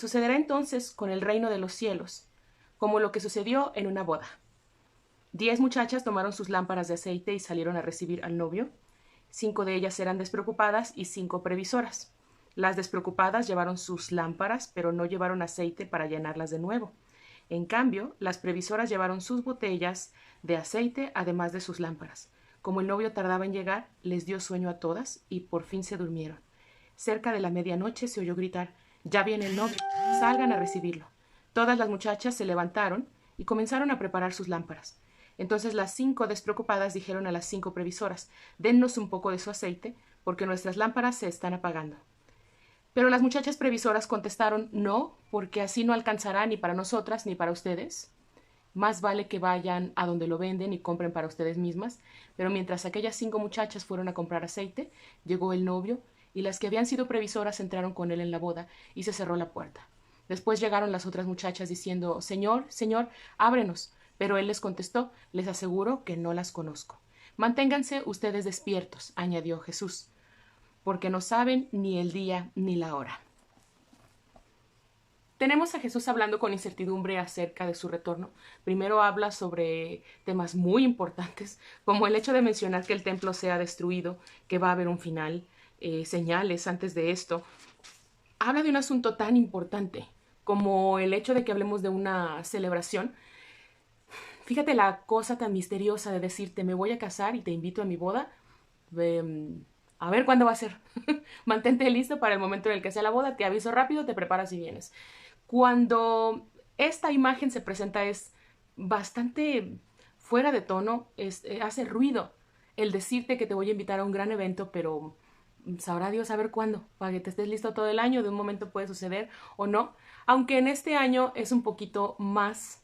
Sucederá entonces con el reino de los cielos, como lo que sucedió en una boda. 10 muchachas tomaron sus lámparas de aceite y salieron a recibir al novio. 5 de ellas eran despreocupadas y 5 previsoras. Las despreocupadas llevaron sus lámparas, pero no llevaron aceite para llenarlas de nuevo. En cambio, las previsoras llevaron sus botellas de aceite, además de sus lámparas. Como el novio tardaba en llegar, les dio sueño a todas y por fin se durmieron. Cerca de la medianoche se oyó gritar: «Ya viene el novio, salgan a recibirlo». Todas las muchachas se levantaron y comenzaron a preparar sus lámparas. Entonces las 5 despreocupadas dijeron a las 5 previsoras: «Dennos un poco de su aceite, porque nuestras lámparas se están apagando». Pero las muchachas previsoras contestaron: «No, porque así no alcanzará ni para nosotras ni para ustedes. Más vale que vayan a donde lo venden y compren para ustedes mismas». Pero mientras aquellas 5 muchachas fueron a comprar aceite, llegó el novio, y las que habían sido previsoras entraron con él en la boda, y se cerró la puerta. Después llegaron las otras muchachas diciendo: «Señor, Señor, ábrenos». Pero él les contestó: «Les aseguro que no las conozco». «Manténganse ustedes despiertos», añadió Jesús, «porque no saben ni el día ni la hora». Tenemos a Jesús hablando con incertidumbre acerca de su retorno. Primero habla sobre temas muy importantes, como el hecho de mencionar que el templo sea destruido, que va a haber un final, señales antes de esto. Habla de un asunto tan importante como el hecho de que hablemos de una celebración. Fíjate la cosa tan misteriosa de decirte: me voy a casar y te invito a mi boda. A ver cuándo va a ser. Mantente listo para el momento en el que sea la boda, te aviso rápido, te preparas y vienes. Cuando esta imagen se presenta es bastante fuera de tono, hace ruido el decirte que te voy a invitar a un gran evento, pero sabrá Dios saber cuándo, para que te estés listo todo el año, de un momento puede suceder o no, aunque en este año es un poquito más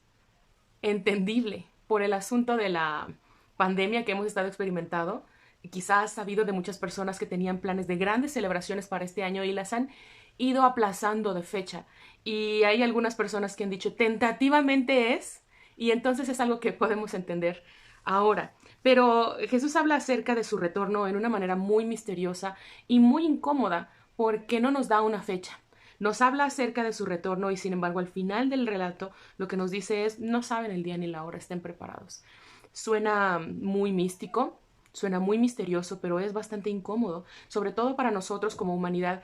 entendible por el asunto de la pandemia que hemos estado experimentando. Quizás has sabido de muchas personas que tenían planes de grandes celebraciones para este año y las han ido aplazando de fecha. Y hay algunas personas que han dicho tentativamente es, y entonces es algo que podemos entender ahora. Pero Jesús habla acerca de su retorno en una manera muy misteriosa y muy incómoda porque no nos da una fecha. Nos habla acerca de su retorno y sin embargo al final del relato lo que nos dice es: no saben el día ni la hora, estén preparados. Suena muy místico, suena muy misterioso, pero es bastante incómodo, sobre todo para nosotros como humanidad,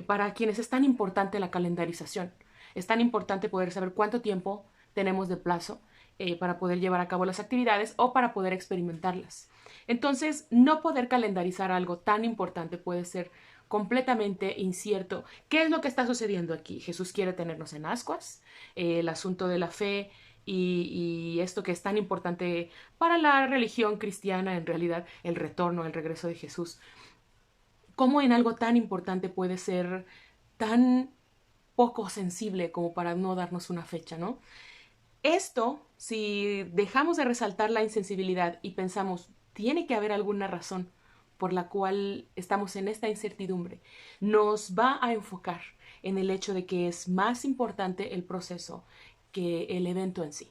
para quienes es tan importante la calendarización. Es tan importante poder saber cuánto tiempo tenemos de plazo para poder llevar a cabo las actividades o para poder experimentarlas. Entonces, no poder calendarizar algo tan importante puede ser completamente incierto. ¿Qué es lo que está sucediendo aquí? Jesús quiere tenernos en ascuas, el asunto de la fe y esto que es tan importante para la religión cristiana, en realidad, el retorno, el regreso de Jesús. ¿Cómo en algo tan importante puede ser tan poco sensible como para no darnos una fecha, ¿no? Esto, si dejamos de resaltar la insensibilidad y pensamos, tiene que haber alguna razón por la cual estamos en esta incertidumbre, nos va a enfocar en el hecho de que es más importante el proceso que el evento en sí.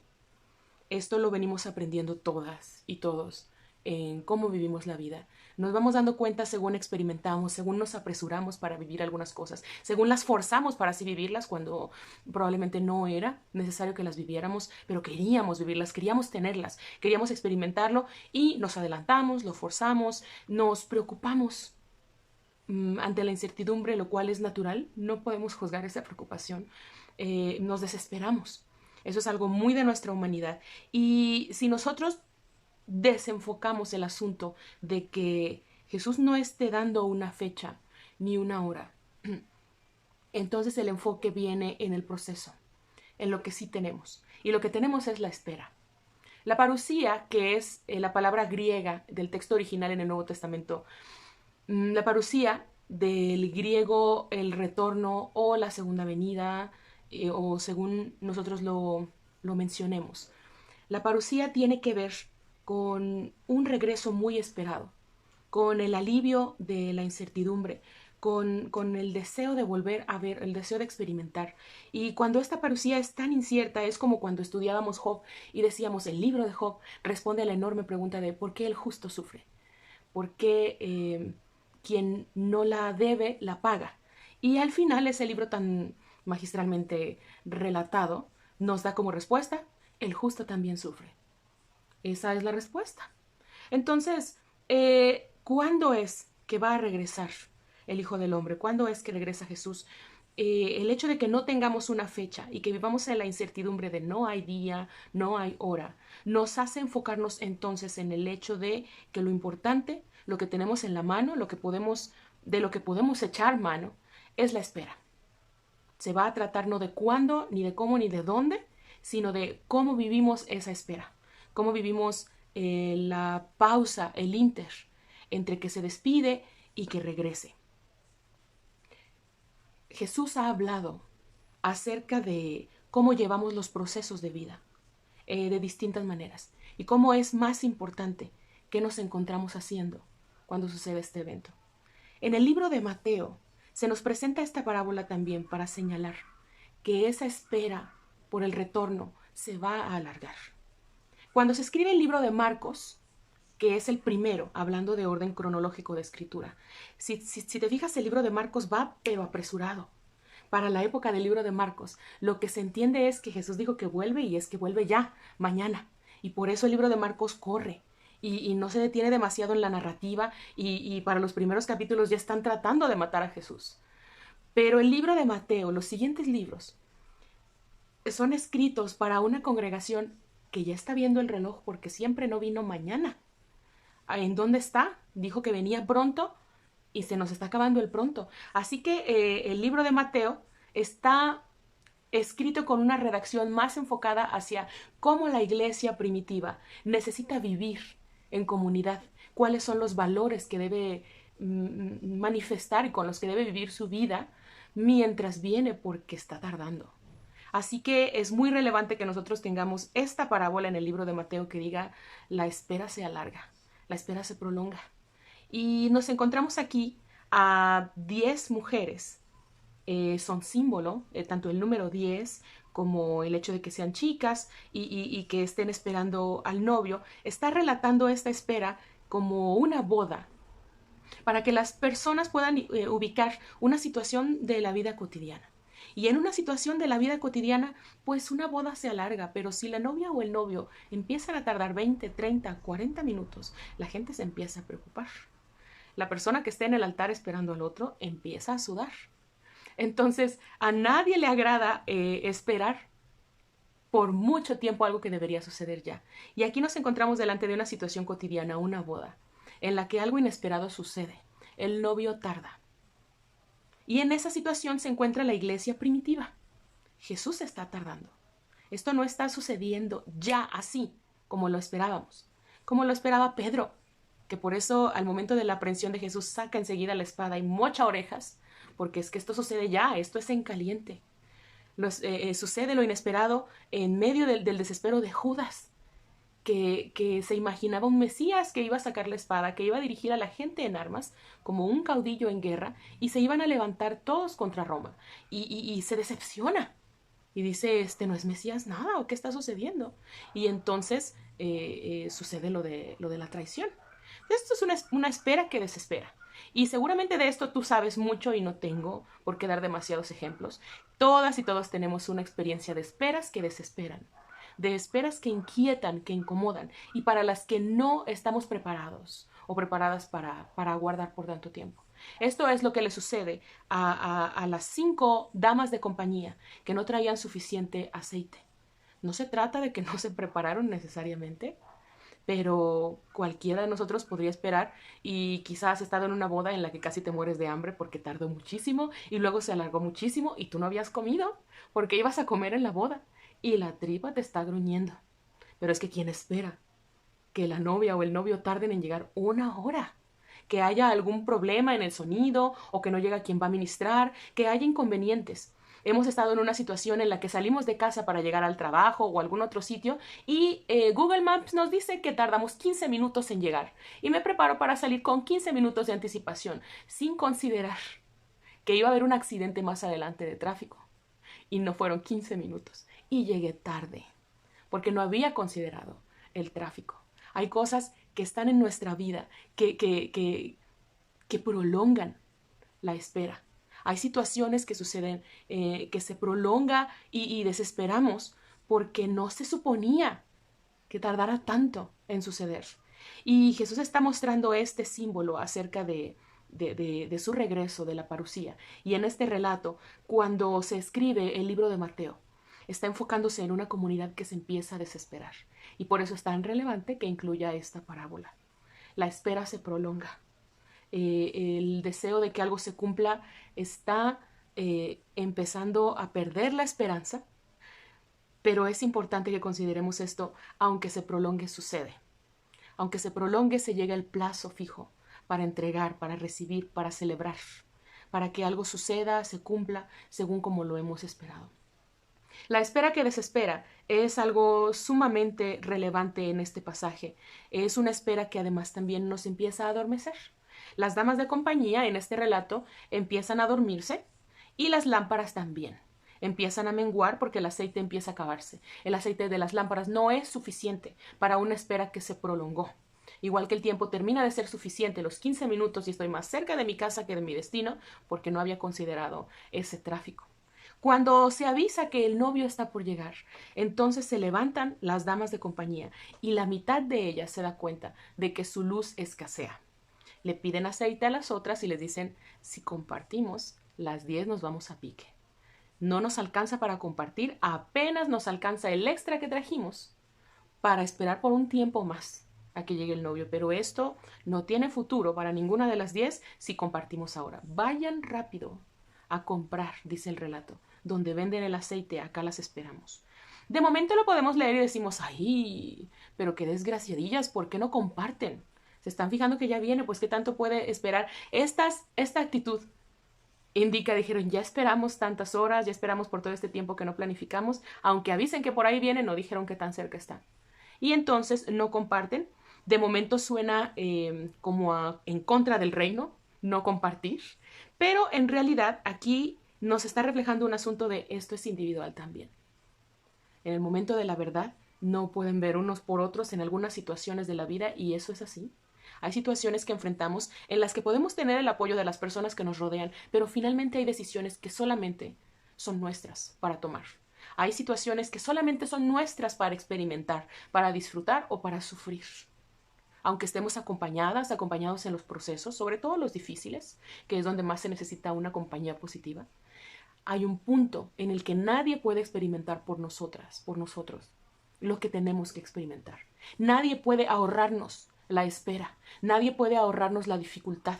Esto lo venimos aprendiendo todas y todos en cómo vivimos la vida. Nos vamos dando cuenta según experimentamos, según nos apresuramos para vivir algunas cosas, según las forzamos para así vivirlas cuando probablemente no era necesario que las viviéramos, pero queríamos vivirlas, queríamos tenerlas, queríamos experimentarlo y nos adelantamos, lo forzamos, nos preocupamos ante la incertidumbre, lo cual es natural, no podemos juzgar esa preocupación, nos desesperamos. Eso es algo muy de nuestra humanidad. Y si nosotros desenfocamos el asunto de que Jesús no esté dando una fecha ni una hora, entonces el enfoque viene en el proceso, en lo que sí tenemos. Y lo que tenemos es la espera. La parusía, que es la palabra griega del texto original en el Nuevo Testamento, la parusía del griego el retorno o la segunda venida, o según nosotros lo mencionemos. La parusía tiene que ver con un regreso muy esperado, con el alivio de la incertidumbre, con el deseo de volver a ver, el deseo de experimentar. Y cuando esta parusía es tan incierta, es como cuando estudiábamos Job y decíamos: el libro de Job responde a la enorme pregunta de ¿por qué el justo sufre? ¿Por qué quien no la debe la paga? Y al final ese libro tan magistralmente relatado, nos da como respuesta: el justo también sufre. Esa es la respuesta. Entonces, ¿cuándo es que va a regresar el Hijo del Hombre? ¿Cuándo es que regresa Jesús? El hecho de que no tengamos una fecha y que vivamos en la incertidumbre de no hay día, no hay hora, nos hace enfocarnos entonces en el hecho de que lo importante, lo que tenemos en la mano, de lo que podemos echar mano, es la espera. Se va a tratar no de cuándo, ni de cómo, ni de dónde, sino de cómo vivimos esa espera, cómo vivimos la pausa, el inter, entre que se despide y que regrese. Jesús ha hablado acerca de cómo llevamos los procesos de vida de distintas maneras y cómo es más importante qué nos encontramos haciendo cuando sucede este evento. En el libro de Mateo se nos presenta esta parábola también para señalar que esa espera por el retorno se va a alargar. Cuando se escribe el libro de Marcos, que es el primero, hablando de orden cronológico de escritura, si te fijas, el libro de Marcos va pero apresurado. Para la época del libro de Marcos, lo que se entiende es que Jesús dijo que vuelve y es que vuelve ya, mañana. Y por eso el libro de Marcos corre y no se detiene demasiado en la narrativa y para los primeros capítulos ya están tratando de matar a Jesús. Pero el libro de Mateo, los siguientes libros, son escritos para una congregación que ya está viendo el reloj porque siempre no vino mañana. ¿En dónde está? Dijo que venía pronto y se nos está acabando el pronto. Así que el libro de Mateo está escrito con una redacción más enfocada hacia cómo la iglesia primitiva necesita vivir en comunidad, cuáles son los valores que debe manifestar y con los que debe vivir su vida mientras viene, porque está tardando. Así que es muy relevante que nosotros tengamos esta parábola en el libro de Mateo que diga: la espera se alarga, la espera se prolonga. Y nos encontramos aquí a 10 mujeres. Son símbolo, tanto el número 10 como el hecho de que sean chicas y que estén esperando al novio. Está relatando esta espera como una boda, para que las personas puedan ubicar una situación de la vida cotidiana. Y en una situación de la vida cotidiana, pues una boda se alarga, pero si la novia o el novio empiezan a tardar 20, 30, 40 minutos, la gente se empieza a preocupar. La persona que esté en el altar esperando al otro empieza a sudar. Entonces, a nadie le agrada esperar por mucho tiempo algo que debería suceder ya. Y aquí nos encontramos delante de una situación cotidiana, una boda, en la que algo inesperado sucede. El novio tarda. Y en esa situación se encuentra la iglesia primitiva. Jesús está tardando. Esto no está sucediendo ya así, como lo esperábamos, como lo esperaba Pedro, que por eso al momento de la aprehensión de Jesús saca enseguida la espada y mocha orejas, porque es que esto sucede ya, esto es en caliente. Sucede lo inesperado en medio del desespero de Judas, que se imaginaba un Mesías que iba a sacar la espada, que iba a dirigir a la gente en armas, como un caudillo en guerra, y se iban a levantar todos contra Roma. Y se decepciona. Y dice: este no es Mesías nada, ¿o qué está sucediendo? Y entonces sucede lo de la traición. Esto es una espera que desespera. Y seguramente de esto tú sabes mucho y no tengo por qué dar demasiados ejemplos. Todas y todos tenemos una experiencia de esperas que desesperan, de esperas que inquietan, que incomodan y para las que no estamos preparados o preparadas para aguardar por tanto tiempo. Esto es lo que le sucede a las 5 damas de compañía que no traían suficiente aceite. No se trata de que no se prepararon necesariamente, pero cualquiera de nosotros podría esperar y quizás has estado en una boda en la que casi te mueres de hambre porque tardó muchísimo y luego se alargó muchísimo y tú no habías comido porque ibas a comer en la boda y la tripa te está gruñendo. Pero es que ¿quién espera que la novia o el novio tarden en llegar 1 hora? Que haya algún problema en el sonido o que no llega quien va a ministrar, que haya inconvenientes. Hemos estado en una situación en la que salimos de casa para llegar al trabajo o algún otro sitio y Google Maps nos dice que tardamos 15 minutos en llegar. Y me preparo para salir con 15 minutos de anticipación, sin considerar que iba a haber un accidente más adelante de tráfico. Y no fueron 15 minutos. Y llegué tarde, porque no había considerado el tráfico. Hay cosas que están en nuestra vida que prolongan la espera. Hay situaciones que suceden, que se prolonga y desesperamos porque no se suponía que tardara tanto en suceder. Y Jesús está mostrando este símbolo acerca de su regreso, de la parucía. Y en este relato, cuando se escribe el libro de Mateo, está enfocándose en una comunidad que se empieza a desesperar. Y por eso es tan relevante que incluya esta parábola. La espera se prolonga. El deseo de que algo se cumpla está empezando a perder la esperanza, pero es importante que consideremos esto, aunque se prolongue sucede. Aunque se prolongue, se llega el plazo fijo para entregar, para recibir, para celebrar, para que algo suceda, se cumpla, según como lo hemos esperado. La espera que desespera es algo sumamente relevante en este pasaje. Es una espera que además también nos empieza a adormecer. Las damas de compañía en este relato empiezan a dormirse y las lámparas también. Empiezan a menguar porque el aceite empieza a acabarse. El aceite de las lámparas no es suficiente para una espera que se prolongó. Igual que el tiempo termina de ser suficiente, los 15 minutos y estoy más cerca de mi casa que de mi destino, porque no había considerado ese tráfico. Cuando se avisa que el novio está por llegar, entonces se levantan las damas de compañía y la mitad de ellas se da cuenta de que su luz escasea. Le piden aceite a las otras y les dicen, si compartimos, las 10 nos vamos a pique. No nos alcanza para compartir, apenas nos alcanza el extra que trajimos para esperar por un tiempo más a que llegue el novio. Pero esto no tiene futuro para ninguna de las 10 si compartimos ahora. Vayan rápido a comprar, dice el relato, donde venden el aceite, acá las esperamos. De momento lo podemos leer y decimos, ¡ay! Pero qué desgraciadillas, ¿por qué no comparten? ¿Se están fijando que ya viene? Pues ¿qué tanto puede esperar? Esta actitud indica, dijeron, ya esperamos tantas horas, ya esperamos por todo este tiempo que no planificamos, aunque avisen que por ahí vienen, no dijeron que tan cerca están. Y entonces no comparten. De momento suena como en contra del reino, no compartir, pero en realidad aquí nos está reflejando un asunto de esto es individual también. En el momento de la verdad no pueden ver unos por otros en algunas situaciones de la vida y eso es así. Hay situaciones que enfrentamos en las que podemos tener el apoyo de las personas que nos rodean, pero finalmente hay decisiones que solamente son nuestras para tomar. Hay situaciones que solamente son nuestras para experimentar, para disfrutar o para sufrir. Aunque estemos acompañados en los procesos, sobre todo los difíciles, que es donde más se necesita una compañía positiva, hay un punto en el que nadie puede experimentar por nosotros, lo que tenemos que experimentar. Nadie puede ahorrarnos la espera. Nadie puede ahorrarnos la dificultad.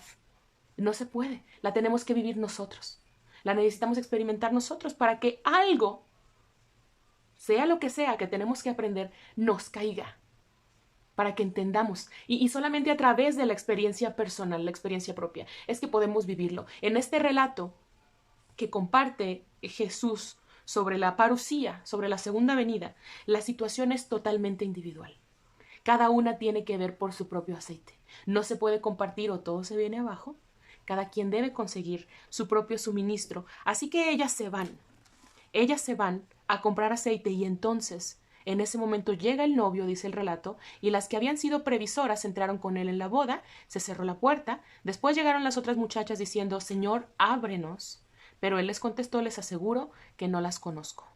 No se puede. La tenemos que vivir nosotros. La necesitamos experimentar nosotros para que algo, sea lo que sea que tenemos que aprender, nos caiga. Para que entendamos. Y solamente a través de la experiencia personal, la experiencia propia, es que podemos vivirlo. En este relato que comparte Jesús sobre la parucía, sobre la segunda venida, la situación es totalmente individual. Cada una tiene que ver por su propio aceite. No se puede compartir o todo se viene abajo. Cada quien debe conseguir su propio suministro. Así que ellas se van. Ellas se van a comprar aceite y entonces, en ese momento llega el novio, dice el relato, y las que habían sido previsoras entraron con él en la boda, se cerró la puerta. Después llegaron las otras muchachas diciendo, Señor, ábrenos. Pero él les contestó, les aseguro que no las conozco.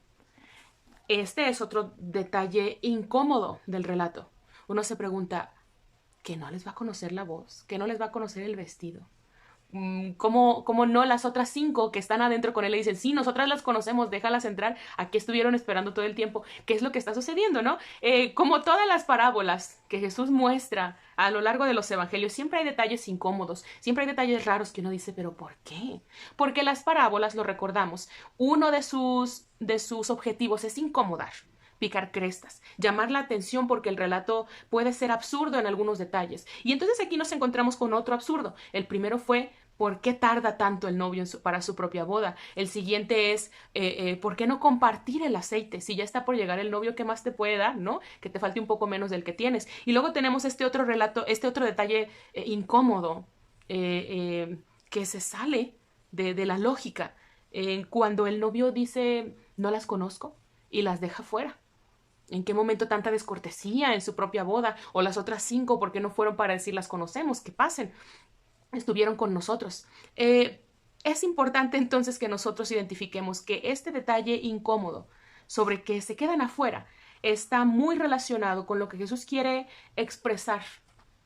Este es otro detalle incómodo del relato. Uno se pregunta, ¿que no les va a conocer la voz? ¿Que no les va a conocer el vestido? ¿Cómo no las otras 5 que están adentro con él le dicen, sí, nosotras las conocemos, déjalas entrar, aquí estuvieron esperando todo el tiempo? ¿Qué es lo que está sucediendo, no? Como todas las parábolas que Jesús muestra a lo largo de los evangelios, siempre hay detalles incómodos, siempre hay detalles raros que uno dice, ¿pero por qué? Porque las parábolas, lo recordamos, uno de sus objetivos es incomodar, picar crestas, llamar la atención porque el relato puede ser absurdo en algunos detalles. Y entonces aquí nos encontramos con otro absurdo. El primero fue, ¿por qué tarda tanto el novio para su propia boda? El siguiente es, ¿por qué no compartir el aceite? Si ya está por llegar el novio, ¿qué más te puede dar, no? Que te falte un poco menos del que tienes. Y luego tenemos este otro relato, este otro detalle incómodo que se sale de la lógica. Cuando el novio dice, no las conozco, y las deja fuera. ¿En qué momento tanta descortesía en su propia boda? O las otras 5, ¿por qué no fueron para decir las conocemos? Que pasen. Estuvieron con nosotros. Es importante entonces que nosotros identifiquemos que este detalle incómodo sobre que se quedan afuera está muy relacionado con lo que Jesús quiere expresar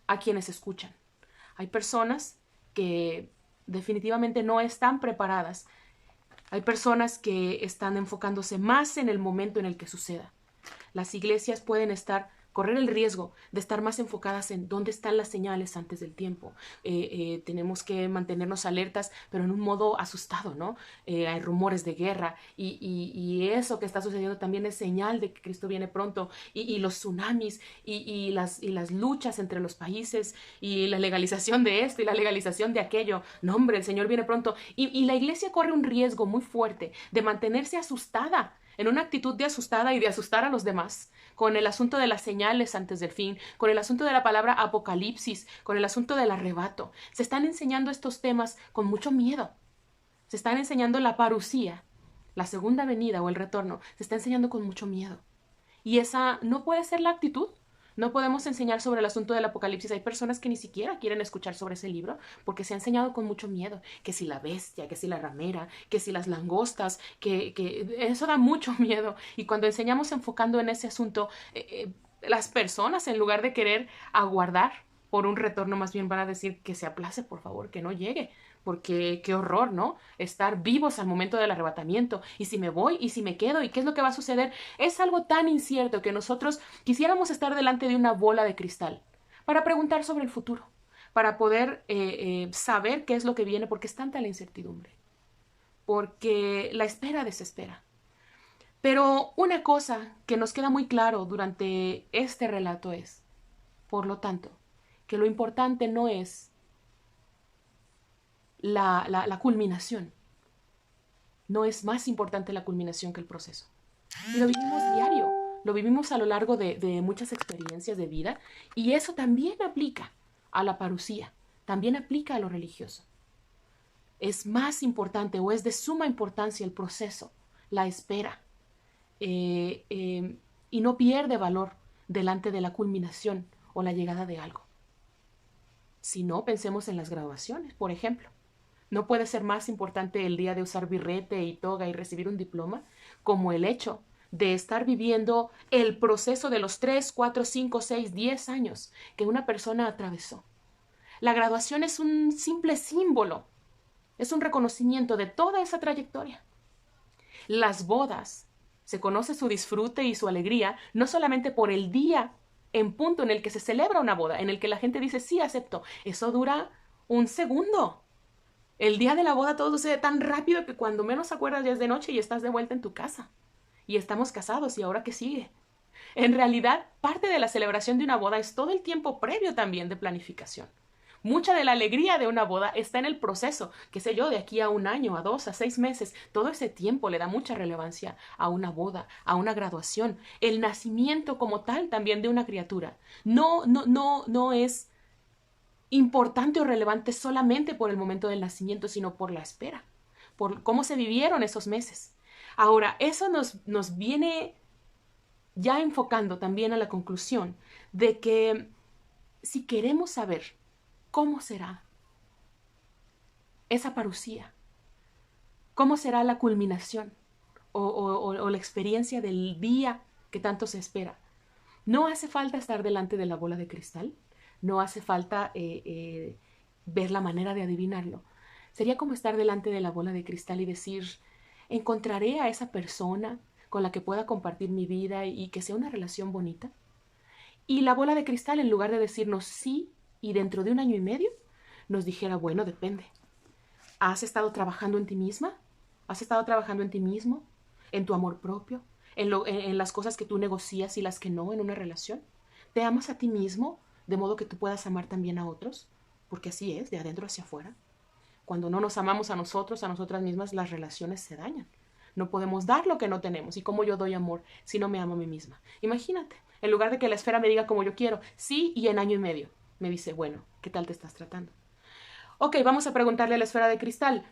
a quienes escuchan. Hay personas que definitivamente no están preparadas. Hay personas que están enfocándose más en el momento en el que suceda. Las iglesias pueden correr el riesgo de estar más enfocadas en dónde están las señales antes del tiempo. Tenemos que mantenernos alertas, pero en un modo asustado, ¿no? Hay rumores de guerra y eso que está sucediendo también es señal de que Cristo viene pronto y los tsunamis y las luchas entre los países y la legalización de esto y la legalización de aquello. No, hombre, el Señor viene pronto. Y la iglesia corre un riesgo muy fuerte de mantenerse asustada, en una actitud de asustada y de asustar a los demás, con el asunto de las señales antes del fin, con el asunto de la palabra apocalipsis, con el asunto del arrebato. Se están enseñando estos temas con mucho miedo. Se están enseñando la parusía, la segunda venida o el retorno. Se está enseñando con mucho miedo. Y esa no puede ser la actitud. No podemos enseñar sobre el asunto del Apocalipsis. Hay personas que ni siquiera quieren escuchar sobre ese libro porque se ha enseñado con mucho miedo. Que si la bestia, que si la ramera, que si las langostas, que eso da mucho miedo. Y cuando enseñamos enfocando en ese asunto, las personas, en lugar de querer aguardar por un retorno, más bien van a decir que se aplace, por favor, que no llegue. Porque qué horror, ¿no? Estar vivos al momento del arrebatamiento. Y si me voy, y si me quedo, y qué es lo que va a suceder. Es algo tan incierto que nosotros quisiéramos estar delante de una bola de cristal para preguntar sobre el futuro, para poder saber qué es lo que viene, porque es tanta la incertidumbre. Porque la espera desespera. Pero una cosa que nos queda muy claro durante este relato es, por lo tanto, que lo importante no es la culminación. No es más importante la culminación que el proceso. Y lo vivimos diario, lo vivimos a lo largo de muchas experiencias de vida y eso también aplica a la parusía, también aplica a lo religioso. Es más importante o es de suma importancia el proceso, la espera, y no pierde valor delante de la culminación o la llegada de algo. Si no, pensemos en las graduaciones, por ejemplo. No puede ser más importante el día de usar birrete y toga y recibir un diploma como el hecho de estar viviendo el proceso de los 3, 4, 5, 6, 10 años que una persona atravesó. La graduación es un simple símbolo, es un reconocimiento de toda esa trayectoria. Las bodas, se conoce su disfrute y su alegría no solamente por el día en punto en el que se celebra una boda, en el que la gente dice sí, acepto. Eso dura un segundo. El día de la boda todo sucede tan rápido que cuando menos acuerdas ya es de noche y estás de vuelta en tu casa. Y estamos casados, ¿y ahora qué sigue? En realidad, parte de la celebración de una boda es todo el tiempo previo también de planificación. Mucha de la alegría de una boda está en el proceso, qué sé yo, de aquí a 1 año, a 2, a 6 meses. Todo ese tiempo le da mucha relevancia a una boda, a una graduación. El nacimiento como tal también de una criatura. No es importante o relevante solamente por el momento del nacimiento, sino por la espera, por cómo se vivieron esos meses. Ahora, eso nos viene ya enfocando también a la conclusión de que si queremos saber cómo será esa parusía, cómo será la culminación o la experiencia del día que tanto se espera, no hace falta estar delante de la bola de cristal. No hace falta ver la manera de adivinarlo. Sería como estar delante de la bola de cristal y decir, ¿encontraré a esa persona con la que pueda compartir mi vida y que sea una relación bonita? Y la bola de cristal, en lugar de decirnos sí y dentro de 1 año y medio, nos dijera, bueno, depende. ¿Has estado trabajando en ti misma? ¿Has estado trabajando en ti mismo? ¿En tu amor propio? ¿En las cosas que tú negocias y las que no en una relación? ¿Te amas a ti mismo? De modo que tú puedas amar también a otros, porque así es, de adentro hacia afuera. Cuando no nos amamos a nosotros, a nosotras mismas, las relaciones se dañan. No podemos dar lo que no tenemos. ¿Y cómo yo doy amor si no me amo a mí misma? Imagínate, en lugar de que la esfera me diga como yo quiero, sí y en 1 año y medio, me dice, bueno, ¿qué tal te estás tratando? Ok, vamos a preguntarle a la esfera de cristal,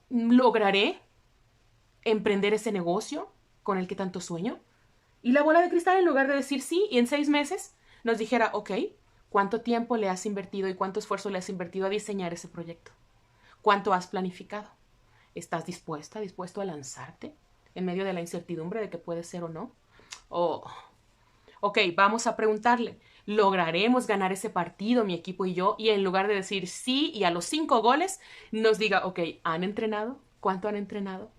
¿lograré emprender ese negocio con el que tanto sueño? Y la bola de cristal, en lugar de decir sí y en 6 meses, nos dijera, ok, ¿cuánto tiempo le has invertido y cuánto esfuerzo le has invertido a diseñar ese proyecto? ¿Cuánto has planificado? ¿Estás dispuesto a lanzarte en medio de la incertidumbre de que puede ser o no? Ok, vamos a preguntarle, ¿lograremos ganar ese partido, mi equipo y yo? Y en lugar de decir sí y a los 5 goles, nos diga, ok, ¿han entrenado? ¿Cuánto han entrenado?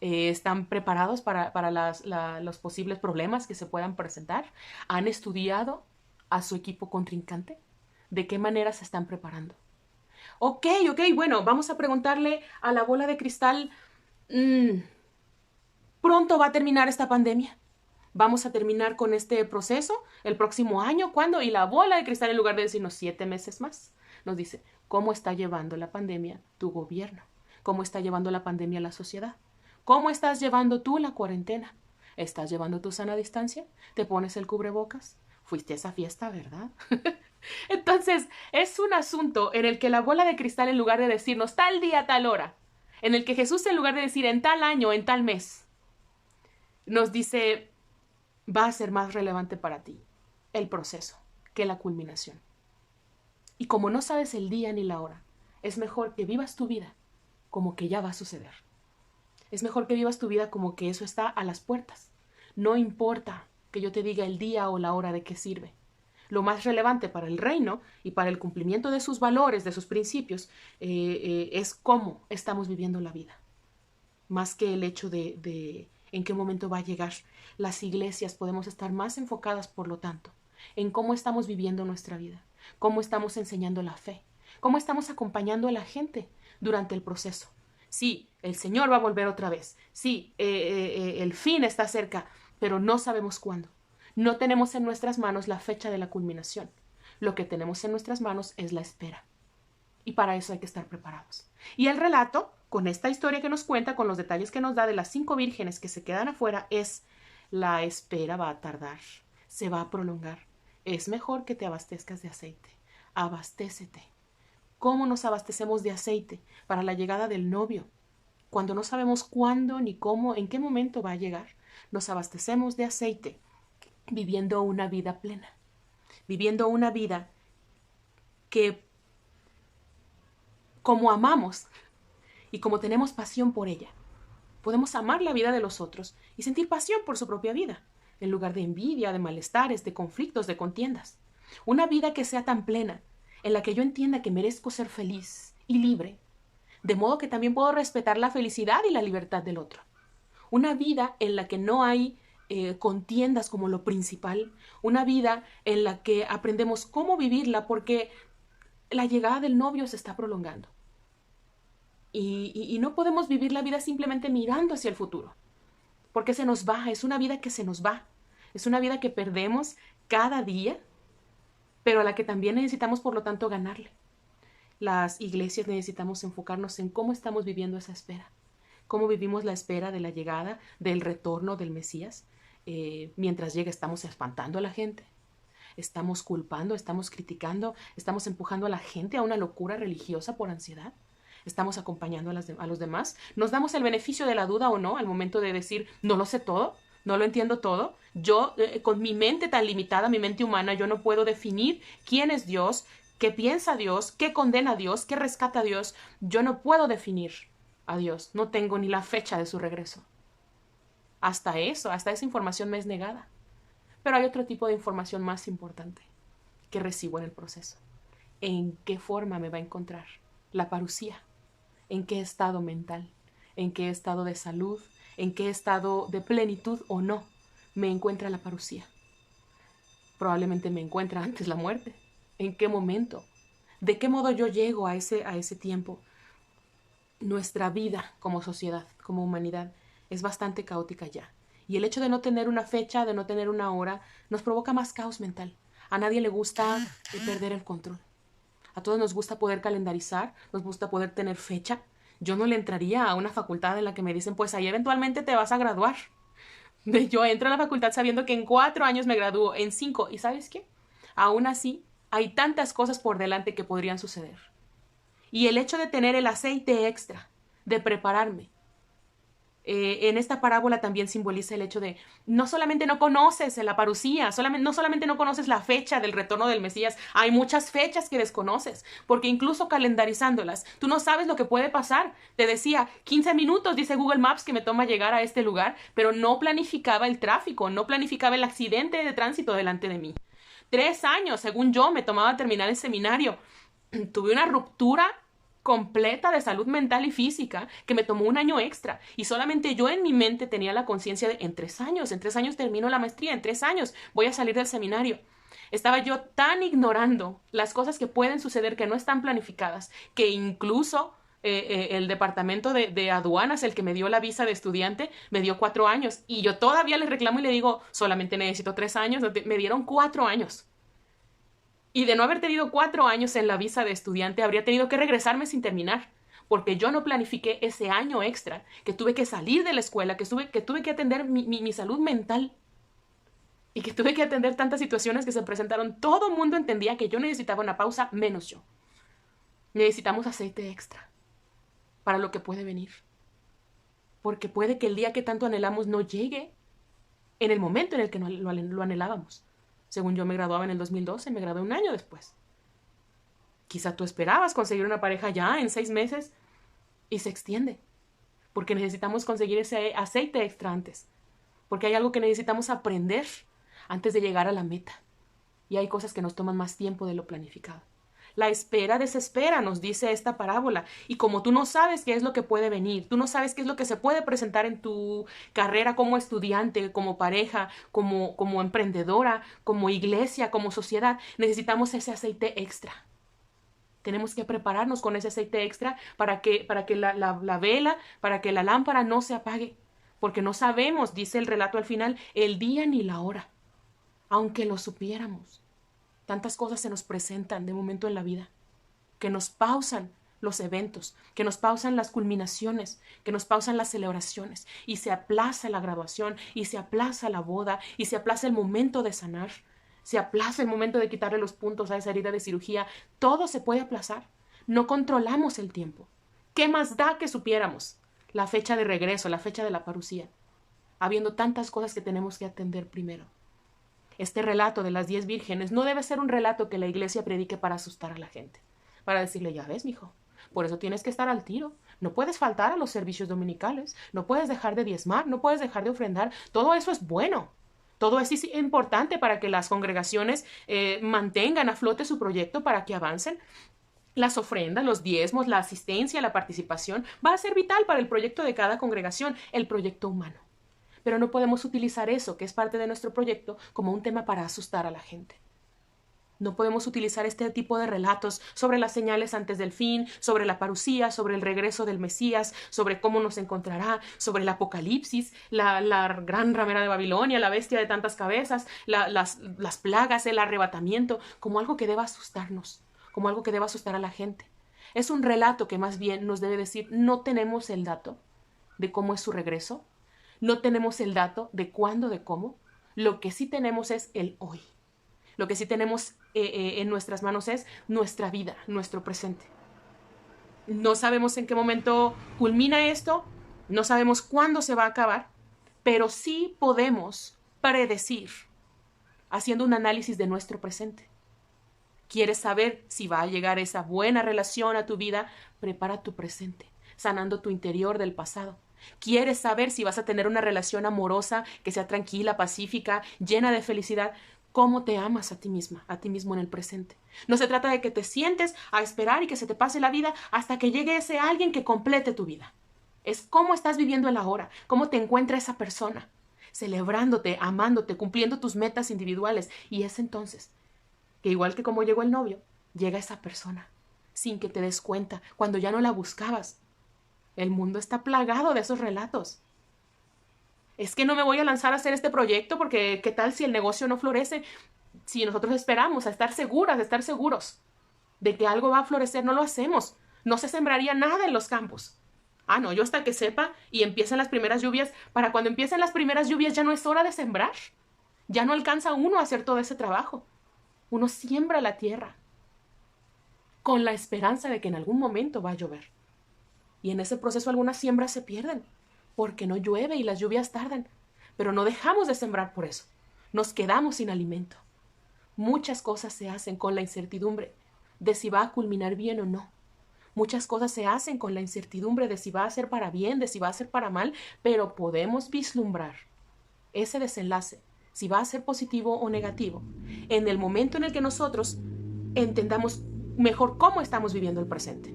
¿Están preparados para los posibles problemas que se puedan presentar? ¿Han estudiado a su equipo contrincante? ¿De qué manera se están preparando? Ok, bueno, vamos a preguntarle a la bola de cristal, ¿pronto va a terminar esta pandemia? ¿Vamos a terminar con este proceso el próximo año? ¿Cuándo? Y la bola de cristal, en lugar de decirnos 7 meses más, nos dice, ¿cómo está llevando la pandemia tu gobierno? ¿Cómo está llevando la pandemia la sociedad? ¿Cómo estás llevando tú la cuarentena? ¿Estás llevando tu sana distancia? ¿Te pones el cubrebocas? Fuiste a esa fiesta, ¿verdad? Entonces, es un asunto en el que la bola de cristal, en lugar de decirnos tal día, tal hora, en el que Jesús, en lugar de decir en tal año, en tal mes, nos dice, va a ser más relevante para ti el proceso que la culminación. Y como no sabes el día ni la hora, es mejor que vivas tu vida como que ya va a suceder. Es mejor que vivas tu vida como que eso está a las puertas. No importa que yo te diga el día o la hora de qué sirve. Lo más relevante para el reino y para el cumplimiento de sus valores, de sus principios, es cómo estamos viviendo la vida. Más que el hecho de en qué momento va a llegar. Las iglesias podemos estar más enfocadas, por lo tanto, en cómo estamos viviendo nuestra vida, cómo estamos enseñando la fe, cómo estamos acompañando a la gente durante el proceso. Sí, el Señor va a volver otra vez. Sí, el fin está cerca, pero no sabemos cuándo. No tenemos en nuestras manos la fecha de la culminación. Lo que tenemos en nuestras manos es la espera. Y para eso hay que estar preparados. Y el relato, con esta historia que nos cuenta, con los detalles que nos da de las 5 vírgenes que se quedan afuera, es la espera va a tardar, se va a prolongar. Es mejor que te abastezcas de aceite. Abastécete. ¿Cómo nos abastecemos de aceite para la llegada del novio? Cuando no sabemos cuándo ni cómo, en qué momento va a llegar, nos abastecemos de aceite viviendo una vida plena, viviendo una vida que, como amamos y como tenemos pasión por ella, podemos amar la vida de los otros y sentir pasión por su propia vida, en lugar de envidia, de malestares, de conflictos, de contiendas. Una vida que sea tan plena, en la que yo entienda que merezco ser feliz y libre, de modo que también puedo respetar la felicidad y la libertad del otro. Una vida en la que no hay contiendas como lo principal, una vida en la que aprendemos cómo vivirla porque la llegada del novio se está prolongando. Y no podemos vivir la vida simplemente mirando hacia el futuro, porque se nos va, es una vida que se nos va, es una vida que perdemos cada día, pero a la que también necesitamos, por lo tanto, ganarle. Las iglesias necesitamos enfocarnos en cómo estamos viviendo esa espera, cómo vivimos la espera de la llegada, del retorno del Mesías. Mientras llega estamos espantando a la gente, estamos culpando, estamos criticando, estamos empujando a la gente a una locura religiosa por ansiedad. ¿Estamos acompañando a los demás? ¿Nos damos el beneficio de la duda o no al momento de decir, no lo sé todo, no lo entiendo todo? Yo, con mi mente tan limitada, mi mente humana, yo no puedo definir quién es Dios, qué piensa Dios, qué condena a Dios, qué rescata a Dios. Yo no puedo definir a Dios. No tengo ni la fecha de su regreso. Hasta esa información me es negada. Pero hay otro tipo de información más importante que recibo en el proceso. ¿En qué forma me va a encontrar la parusía? ¿En qué estado mental? ¿En qué estado de salud? ¿En qué estado de plenitud o no me encuentra la parusía? Probablemente me encuentra antes la muerte. ¿En qué momento? ¿De qué modo yo llego a ese tiempo? Nuestra vida como sociedad, como humanidad, es bastante caótica ya. Y el hecho de no tener una fecha, de no tener una hora, nos provoca más caos mental. A nadie le gusta perder el control. A todos nos gusta poder calendarizar, nos gusta poder tener fecha. Yo no le entraría a una facultad en la que me dicen, pues ahí eventualmente te vas a graduar. Yo entro a la facultad sabiendo que en 4 años me gradúo, en 5. ¿Y sabes qué? Aún así, hay tantas cosas por delante que podrían suceder. Y el hecho de tener el aceite extra, de prepararme, En esta parábola también simboliza el hecho de no solamente no conoces la parucía, no solamente no conoces la fecha del retorno del Mesías, hay muchas fechas que desconoces, porque incluso calendarizándolas, tú no sabes lo que puede pasar. Te decía, 15 minutos, dice Google Maps, que me toma llegar a este lugar, pero no planificaba el tráfico, no planificaba el accidente de tránsito delante de mí. 3 años, según yo, me tomaba terminar el seminario. Tuve una ruptura completa de salud mental y física que me tomó un año extra y solamente yo en mi mente tenía la conciencia de en 3 años termino la maestría, en 3 años voy a salir del seminario. Estaba yo tan ignorando las cosas que pueden suceder que no están planificadas que incluso el departamento de aduanas, el que me dio la visa de estudiante, me dio 4 años y yo todavía les reclamo y le digo solamente necesito 3 años, me dieron 4 años. Y de no haber tenido 4 años en la visa de estudiante, habría tenido que regresarme sin terminar, porque yo no planifiqué ese año extra, que tuve que salir de la escuela, que tuve que atender mi salud mental y que tuve que atender tantas situaciones que se presentaron. Todo el mundo entendía que yo necesitaba una pausa, menos yo. Necesitamos aceite extra para lo que puede venir, porque puede que el día que tanto anhelamos no llegue en el momento en el que lo anhelábamos. Según yo me graduaba en el 2012, me gradué un año después. Quizá tú esperabas conseguir una pareja ya en 6 meses y se extiende, porque necesitamos conseguir ese aceite extra antes, porque hay algo que necesitamos aprender antes de llegar a la meta, y hay cosas que nos toman más tiempo de lo planificado. La espera desespera, nos dice esta parábola, y como tú no sabes qué es lo que puede venir, tú no sabes qué es lo que se puede presentar en tu carrera como estudiante, como pareja, como emprendedora, como iglesia, como sociedad, necesitamos ese aceite extra. Tenemos que prepararnos con ese aceite extra para que la vela, para que la lámpara no se apague, porque no sabemos, dice el relato al final, el día ni la hora, aunque lo supiéramos. Tantas cosas se nos presentan de momento en la vida, que nos pausan los eventos, que nos pausan las culminaciones, que nos pausan las celebraciones, y se aplaza la graduación, y se aplaza la boda, y se aplaza el momento de sanar, se aplaza el momento de quitarle los puntos a esa herida de cirugía. Todo se puede aplazar. No controlamos el tiempo. ¿Qué más da que supiéramos la fecha de regreso, la fecha de la parucía, habiendo tantas cosas que tenemos que atender primero? Este relato de las 10 vírgenes no debe ser un relato que la iglesia predique para asustar a la gente, para decirle, ya ves, mijo, por eso tienes que estar al tiro, no puedes faltar a los servicios dominicales, no puedes dejar de diezmar, no puedes dejar de ofrendar, todo eso es bueno, todo eso es importante para que las congregaciones mantengan a flote su proyecto, para que avancen. Las ofrendas, los diezmos, la asistencia, la participación, va a ser vital para el proyecto de cada congregación, el proyecto humano. Pero no podemos utilizar eso, que es parte de nuestro proyecto, como un tema para asustar a la gente. No podemos utilizar este tipo de relatos sobre las señales antes del fin, sobre la parucía, sobre el regreso del Mesías, sobre cómo nos encontrará, sobre el apocalipsis, la gran ramera de Babilonia, la bestia de tantas cabezas, las plagas, el arrebatamiento, como algo que deba asustarnos, como algo que deba asustar a la gente. Es un relato que más bien nos debe decir, no tenemos el dato de cómo es su regreso, no tenemos el dato de cuándo, de cómo. Lo que sí tenemos es el hoy. Lo que sí tenemos en nuestras manos es nuestra vida, nuestro presente. No sabemos en qué momento culmina esto, no sabemos cuándo se va a acabar, pero sí podemos predecir haciendo un análisis de nuestro presente. ¿Quieres saber si va a llegar esa buena relación a tu vida? Prepara tu presente, sanando tu interior del pasado. ¿Quieres saber si vas a tener una relación amorosa que sea tranquila, pacífica, llena de felicidad? ¿Cómo te amas a ti misma, a ti mismo en el presente? No se trata de que te sientes a esperar y que se te pase la vida hasta que llegue ese alguien que complete tu vida. Es cómo estás viviendo el ahora, cómo te encuentra esa persona, celebrándote, amándote, cumpliendo tus metas individuales. Y es entonces que, igual que como llegó el novio, llega esa persona, sin que te des cuenta, cuando ya no la buscabas. El mundo está plagado de esos relatos. Es que no me voy a lanzar a hacer este proyecto porque ¿qué tal si el negocio no florece? Si nosotros esperamos a estar seguras, a estar seguros de que algo va a florecer, no lo hacemos. No se sembraría nada en los campos. Ah, no, yo hasta que sepa y empiecen las primeras lluvias, para cuando empiecen las primeras lluvias ya no es hora de sembrar. Ya no alcanza uno a hacer todo ese trabajo. Uno siembra la tierra con la esperanza de que en algún momento va a llover. Y en ese proceso algunas siembras se pierden, porque no llueve y las lluvias tardan, pero no dejamos de sembrar por eso. Nos quedamos sin alimento. Muchas cosas se hacen con la incertidumbre de si va a culminar bien o no. Muchas cosas se hacen con la incertidumbre de si va a ser para bien, de si va a ser para mal, pero podemos vislumbrar ese desenlace, si va a ser positivo o negativo, en el momento en el que nosotros entendamos mejor cómo estamos viviendo el presente.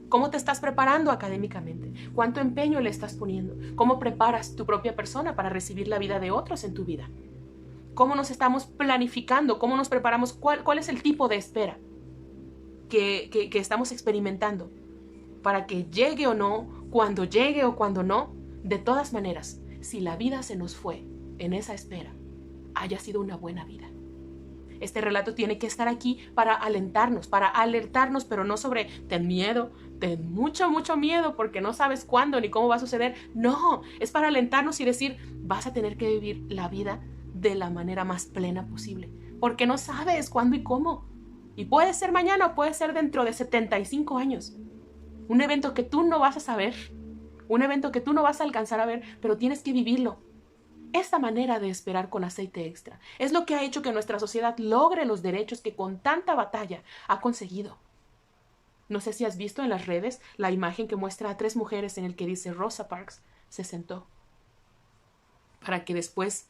¿Cómo te estás preparando académicamente? ¿Cuánto empeño le estás poniendo? ¿Cómo preparas tu propia persona para recibir la vida de otros en tu vida? ¿Cómo nos estamos planificando? ¿Cómo nos preparamos? ¿Cuál es el tipo de espera que estamos experimentando? Para que llegue o no, cuando llegue o cuando no, de todas maneras, si la vida se nos fue en esa espera, haya sido una buena vida. Este relato tiene que estar aquí para alentarnos, para alertarnos, pero no sobre ten miedo, ten mucho, mucho miedo porque no sabes cuándo ni cómo va a suceder. No, es para alentarnos y decir, vas a tener que vivir la vida de la manera más plena posible, porque no sabes cuándo y cómo. Y puede ser mañana o puede ser dentro de 75 años. Un evento que tú no vas a saber, un evento que tú no vas a alcanzar a ver, pero tienes que vivirlo. Esta manera de esperar con aceite extra es lo que ha hecho que nuestra sociedad logre los derechos que con tanta batalla ha conseguido. No sé si has visto en las redes la imagen que muestra a 3 mujeres en el que dice Rosa Parks se sentó para que después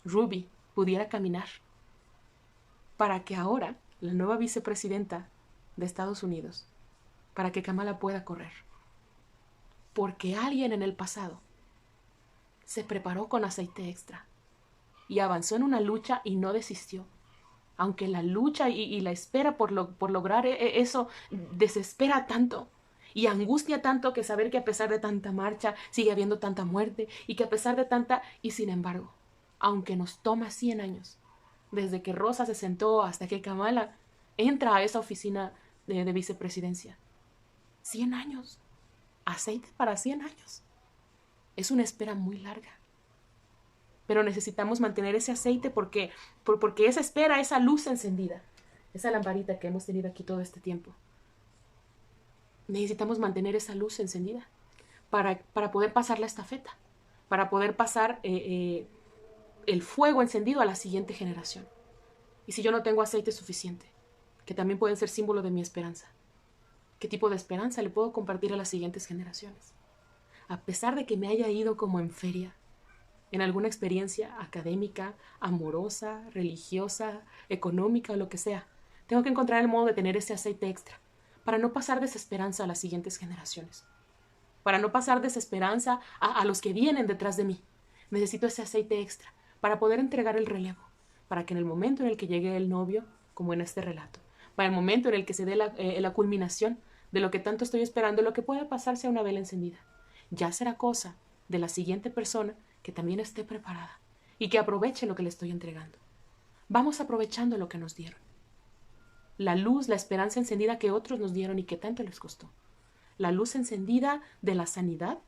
Ruby pudiera caminar, para que ahora la nueva vicepresidenta de Estados Unidos, para que Kamala pueda correr. Porque alguien en el pasado se preparó con aceite extra y avanzó en una lucha y no desistió. Aunque la lucha y la espera por lograr eso desespera tanto y angustia tanto que saber que a pesar de tanta marcha sigue habiendo tanta muerte y que a pesar de tanta, y sin embargo, aunque nos toma 100 años, desde que Rosa se sentó hasta que Kamala entra a esa oficina de vicepresidencia, 100 años, aceite para 100 años. Es una espera muy larga. Pero necesitamos mantener ese aceite porque esa espera, esa luz encendida, esa lamparita que hemos tenido aquí todo este tiempo, necesitamos mantener esa luz encendida para poder pasar la estafeta, para poder pasar el fuego encendido a la siguiente generación. Y si yo no tengo aceite suficiente, que también puede ser símbolo de mi esperanza, ¿qué tipo de esperanza le puedo compartir a las siguientes generaciones? A pesar de que me haya ido como en feria, en alguna experiencia académica, amorosa, religiosa, económica o lo que sea, tengo que encontrar el modo de tener ese aceite extra para no pasar desesperanza a las siguientes generaciones, para no pasar desesperanza a los que vienen detrás de mí. Necesito ese aceite extra para poder entregar el relevo, para que en el momento en el que llegue el novio, como en este relato, para el momento en el que se dé la culminación de lo que tanto estoy esperando, lo que pueda pasar sea una vela encendida. Ya será cosa de la siguiente persona que también esté preparada y que aproveche lo que le estoy entregando. Vamos aprovechando lo que nos dieron. La luz, la esperanza encendida que otros nos dieron y que tanto les costó. La luz encendida de la sanidad,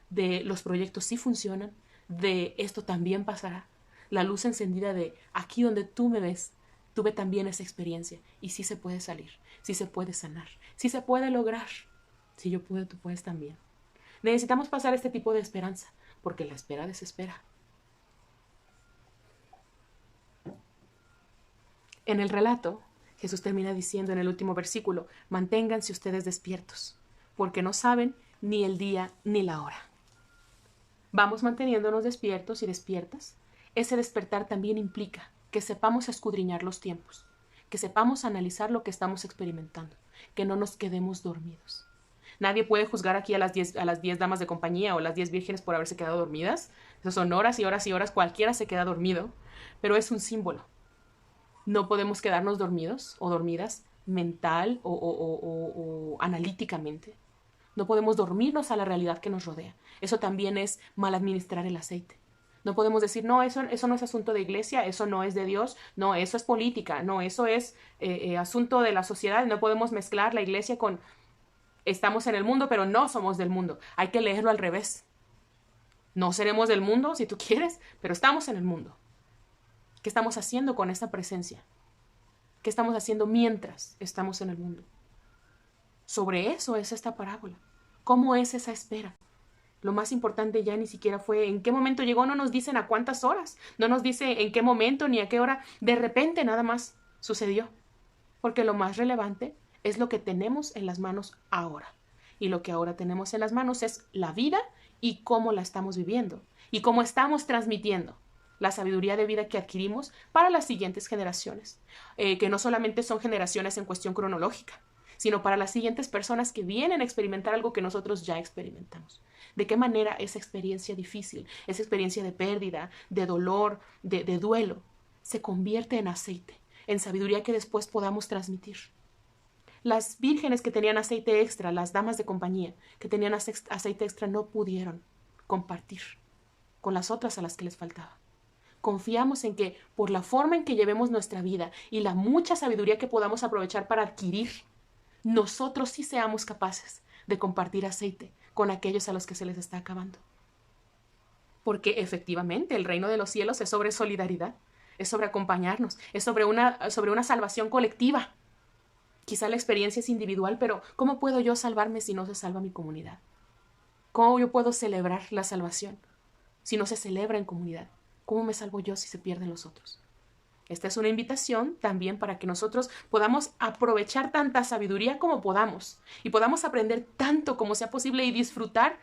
de los proyectos sí funcionan, de esto también pasará. La luz encendida de aquí donde tú me ves, tuve también esa experiencia y sí se puede salir, sí se puede sanar, sí se puede lograr. Si yo pude, tú puedes también. Necesitamos pasar este tipo de esperanza, porque la espera desespera. En el relato, Jesús termina diciendo en el último versículo, manténganse ustedes despiertos, porque no saben ni el día ni la hora. Vamos manteniéndonos despiertos y despiertas. Ese despertar también implica que sepamos escudriñar los tiempos, que sepamos analizar lo que estamos experimentando, que no nos quedemos dormidos. Nadie puede juzgar aquí a las 10 damas de compañía o las 10 vírgenes por haberse quedado dormidas. Eso son horas y horas y horas, cualquiera se queda dormido, pero es un símbolo. No podemos quedarnos dormidos o dormidas mental o analíticamente. No podemos dormirnos a la realidad que nos rodea. Eso también es mal administrar el aceite. No podemos decir, no, eso no es asunto de iglesia, eso no es de Dios, no, eso es política, no, eso es asunto de la sociedad. No podemos mezclar la iglesia con estamos en el mundo, pero no somos del mundo. Hay que leerlo al revés. No seremos del mundo, si tú quieres, pero estamos en el mundo. ¿Qué estamos haciendo con esta presencia? ¿Qué estamos haciendo mientras estamos en el mundo? Sobre eso es esta parábola. ¿Cómo es esa espera? Lo más importante ya ni siquiera fue en qué momento llegó, no nos dicen a cuántas horas, no nos dice en qué momento ni a qué hora, de repente nada más sucedió. Porque lo más relevante es lo que tenemos en las manos ahora. Y lo que ahora tenemos en las manos es la vida y cómo la estamos viviendo y cómo estamos transmitiendo la sabiduría de vida que adquirimos para las siguientes generaciones, que no solamente son generaciones en cuestión cronológica, sino para las siguientes personas que vienen a experimentar algo que nosotros ya experimentamos. ¿De qué manera esa experiencia difícil, esa experiencia de pérdida, de dolor, de duelo, se convierte en aceite, en sabiduría que después podamos transmitir? Las vírgenes que tenían aceite extra, las damas de compañía que tenían aceite extra, no pudieron compartir con las otras a las que les faltaba. Confiamos en que por la forma en que llevemos nuestra vida y la mucha sabiduría que podamos aprovechar para adquirir, nosotros sí seamos capaces de compartir aceite con aquellos a los que se les está acabando. Porque efectivamente el reino de los cielos es sobre solidaridad, es sobre acompañarnos, es sobre una salvación colectiva. Quizá la experiencia es individual, pero ¿cómo puedo yo salvarme si no se salva mi comunidad? ¿Cómo yo puedo celebrar la salvación si no se celebra en comunidad? ¿Cómo me salvo yo si se pierden los otros? Esta es una invitación también para que nosotros podamos aprovechar tanta sabiduría como podamos y podamos aprender tanto como sea posible y disfrutar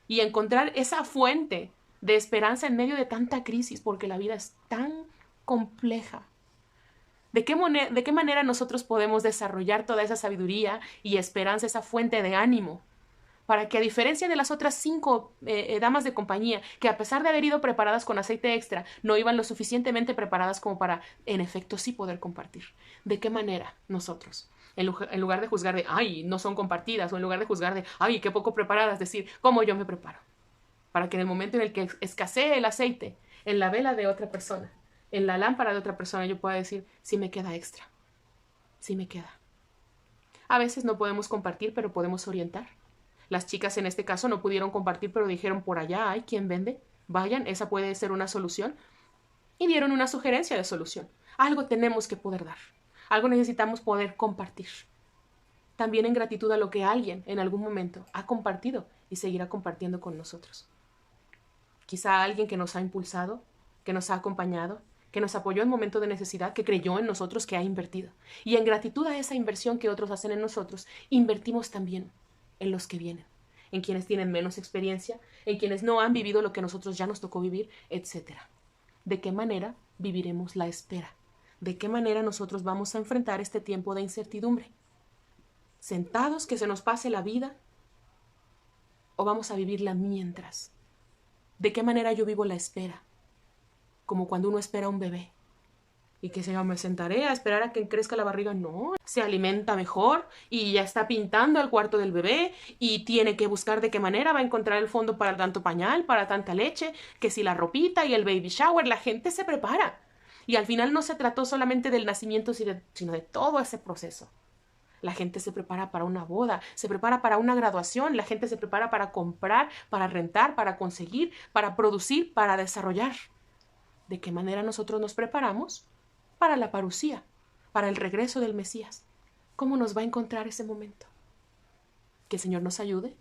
y encontrar esa fuente de esperanza en medio de tanta crisis, porque la vida es tan compleja. ¿De qué manera nosotros podemos desarrollar toda esa sabiduría y esperanza, esa fuente de ánimo, para que, a diferencia de las otras 5 damas de compañía, que a pesar de haber ido preparadas con aceite extra, no iban lo suficientemente preparadas como para, en efecto, sí poder compartir? ¿De qué manera nosotros, en lugar de juzgar de, ay, no son compartidas, o en lugar de juzgar de, ay, qué poco preparadas, decir, ¿cómo yo me preparo? Para que en el momento en el que escasee el aceite en la vela de otra persona, en la lámpara de otra persona, yo pueda decir, sí me queda extra, sí me queda. A veces no podemos compartir, pero podemos orientar. Las chicas en este caso no pudieron compartir, pero dijeron, por allá hay quien vende, vayan, esa puede ser una solución. Y dieron una sugerencia de solución. Algo tenemos que poder dar, algo necesitamos poder compartir. También en gratitud a lo que alguien en algún momento ha compartido y seguirá compartiendo con nosotros. Quizá alguien que nos ha impulsado, que nos ha acompañado, que nos apoyó en momento de necesidad, que creyó en nosotros, que ha invertido. Y en gratitud a esa inversión que otros hacen en nosotros, invertimos también en los que vienen, en quienes tienen menos experiencia, en quienes no han vivido lo que a nosotros ya nos tocó vivir, etc. ¿De qué manera viviremos la espera? ¿De qué manera nosotros vamos a enfrentar este tiempo de incertidumbre? ¿Sentados que se nos pase la vida? ¿O vamos a vivirla mientras? ¿De qué manera yo vivo la espera? Como cuando uno espera a un bebé. Y que se me sentaré a esperar a que crezca la barriga. No, se alimenta mejor y ya está pintando el cuarto del bebé y tiene que buscar de qué manera va a encontrar el fondo para tanto pañal, para tanta leche, que si la ropita y el baby shower, la gente se prepara. Y al final no se trató solamente del nacimiento, sino de todo ese proceso. La gente se prepara para una boda, se prepara para una graduación, la gente se prepara para comprar, para rentar, para conseguir, para producir, para desarrollar. ¿De qué manera nosotros nos preparamos para la parucía, para el regreso del Mesías? ¿Cómo nos va a encontrar ese momento? Que el Señor nos ayude,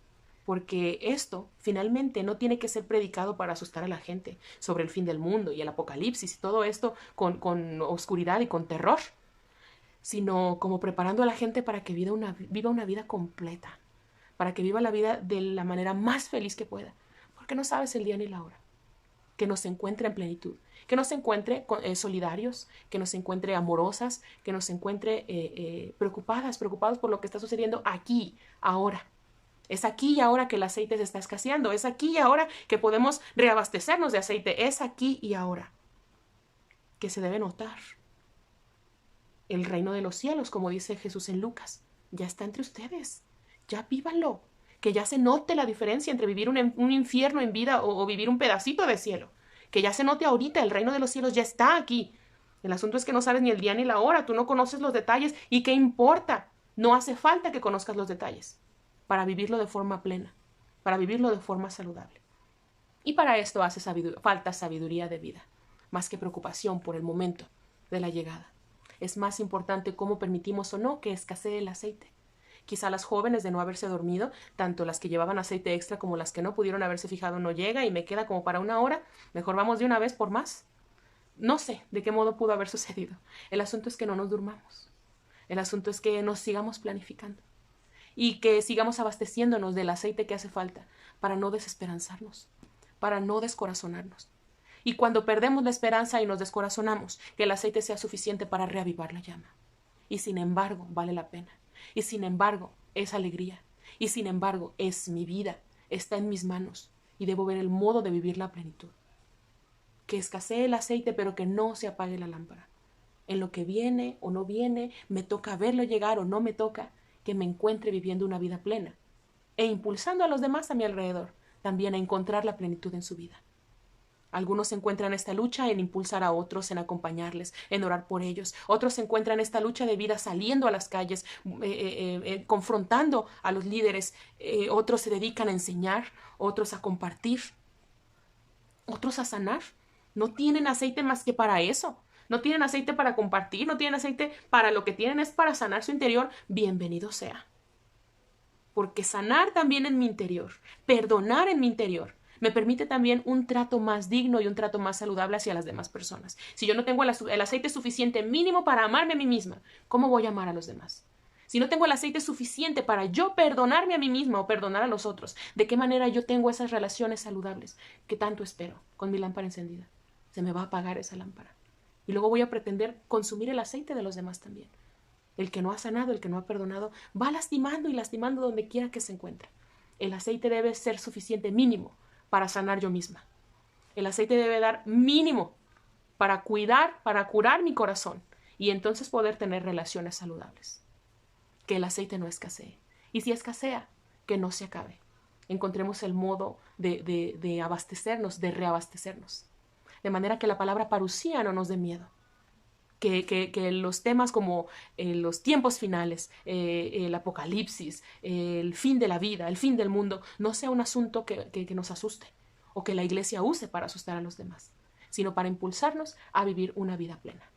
porque esto finalmente no tiene que ser predicado para asustar a la gente sobre el fin del mundo y el apocalipsis y todo esto con oscuridad y con terror, sino como preparando a la gente para que viva una vida completa, para que viva la vida de la manera más feliz que pueda, porque no sabes el día ni la hora. Que nos encuentre en plenitud, que nos encuentre solidarios, que nos encuentre amorosas, que nos encuentre preocupados por lo que está sucediendo aquí, ahora. Es aquí y ahora que el aceite se está escaseando, es aquí y ahora que podemos reabastecernos de aceite, es aquí y ahora que se debe notar. El reino de los cielos, como dice Jesús en Lucas, ya está entre ustedes, ya vívanlo. Que ya se note la diferencia entre vivir un infierno en vida o vivir un pedacito de cielo. Que ya se note ahorita, el reino de los cielos ya está aquí. El asunto es que no sabes ni el día ni la hora, tú no conoces los detalles. ¿Y qué importa? No hace falta que conozcas los detalles para vivirlo de forma plena, para vivirlo de forma saludable. Y para esto hace falta sabiduría de vida, más que preocupación por el momento de la llegada. Es más importante cómo permitimos o no que escasee el aceite, quizá las jóvenes de no haberse dormido, tanto las que llevaban aceite extra como las que no pudieron haberse fijado no llega y me queda como para una hora, mejor vamos de una vez por más. No sé de qué modo pudo haber sucedido. El asunto es que no nos durmamos. El asunto es que nos sigamos planificando y que sigamos abasteciéndonos del aceite que hace falta para no desesperanzarnos, para no descorazonarnos. Y cuando perdemos la esperanza y nos descorazonamos, que el aceite sea suficiente para reavivar la llama. Y sin embargo, vale la pena. Y sin embargo, es alegría. Y sin embargo, es mi vida. Está en mis manos. Y debo ver el modo de vivir la plenitud. Que escasee el aceite, pero que no se apague la lámpara. En lo que viene o no viene, me toca verlo llegar o no me toca, que me encuentre viviendo una vida plena. E impulsando a los demás a mi alrededor, también a encontrar la plenitud en su vida. Algunos encuentran esta lucha en impulsar a otros, en acompañarles, en orar por ellos. Otros encuentran esta lucha de vida saliendo a las calles, confrontando a los líderes. Otros se dedican a enseñar, otros a compartir, otros a sanar. No tienen aceite más que para eso. No tienen aceite para compartir, no tienen aceite para lo que tienen es para sanar su interior. Bienvenido sea. Porque sanar también en mi interior, perdonar en mi interior, me permite también un trato más digno y un trato más saludable hacia las demás personas. Si yo no tengo el aceite suficiente mínimo para amarme a mí misma, ¿cómo voy a amar a los demás? Si no tengo el aceite suficiente para yo perdonarme a mí misma o perdonar a los otros, ¿de qué manera yo tengo esas relaciones saludables que tanto espero con mi lámpara encendida? Se me va a apagar esa lámpara. Y luego voy a pretender consumir el aceite de los demás también. El que no ha sanado, el que no ha perdonado, va lastimando y lastimando donde quiera que se encuentre. El aceite debe ser suficiente mínimo para sanar yo misma. El aceite debe dar mínimo para cuidar, para curar mi corazón y entonces poder tener relaciones saludables. Que el aceite no escasee. Y si escasea, que no se acabe. Encontremos el modo de abastecernos, de reabastecernos. De manera que la palabra parusía no nos dé miedo. Que los temas como los tiempos finales, el apocalipsis, el fin de la vida, el fin del mundo, no sea un asunto que nos asuste o que la iglesia use para asustar a los demás, sino para impulsarnos a vivir una vida plena.